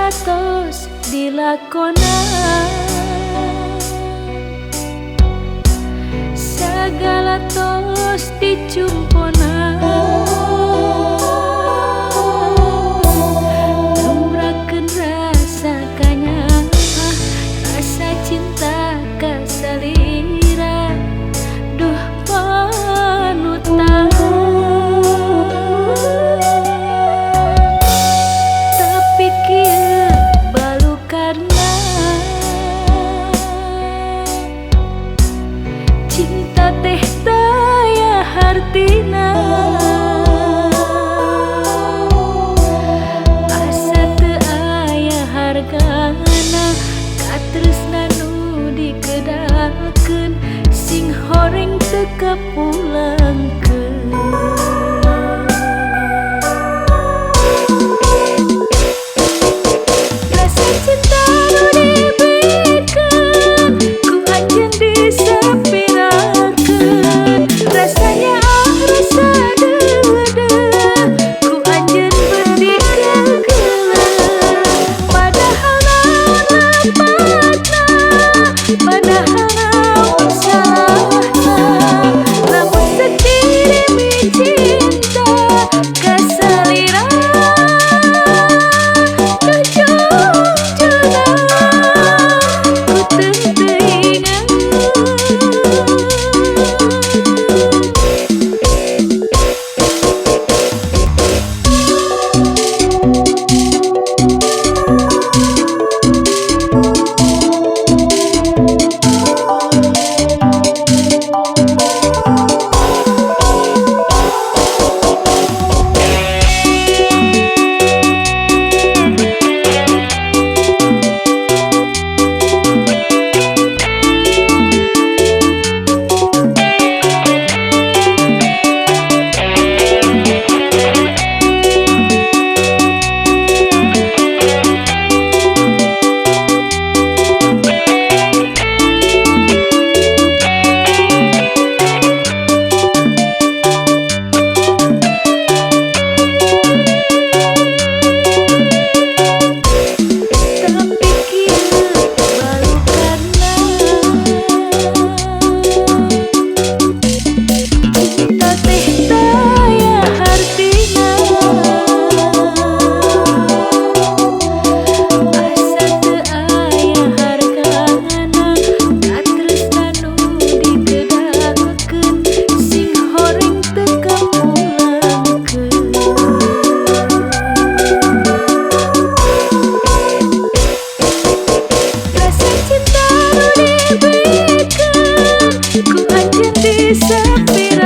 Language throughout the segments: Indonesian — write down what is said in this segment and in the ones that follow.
segala tos dilakonan, segala tos dicumponan, lumrakeun rasa kanyang, rasa cinta kasalira, duh panutan. Tapi kieu balu karna cinta teh daya hartina, asa teu aya hargana, katresna nu dikedakeun, sing horeng teu kapulangkeun. Rasa cinta nu dibikeun ku anjeun disepirakeun, rasanya rasa deudeuh ku anjeun beutik kegeuleuh. Padahal naon lepatna, padahal naon salahna, lamun sekirimi cinta kasalira,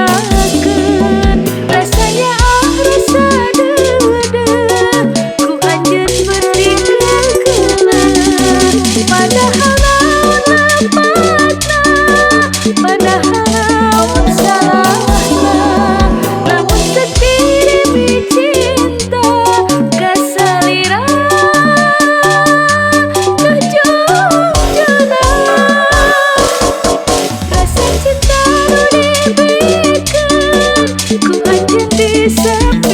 disepirakeun, rasanya rasa deudeuh ku anjeun beutik kegeuleuh. Padahal naon lepatna, padahal naon salahna, lamun sekirimi cinta kasalira, jujurna rasa cinta nu dibikeun ku anjeun disepirakeun.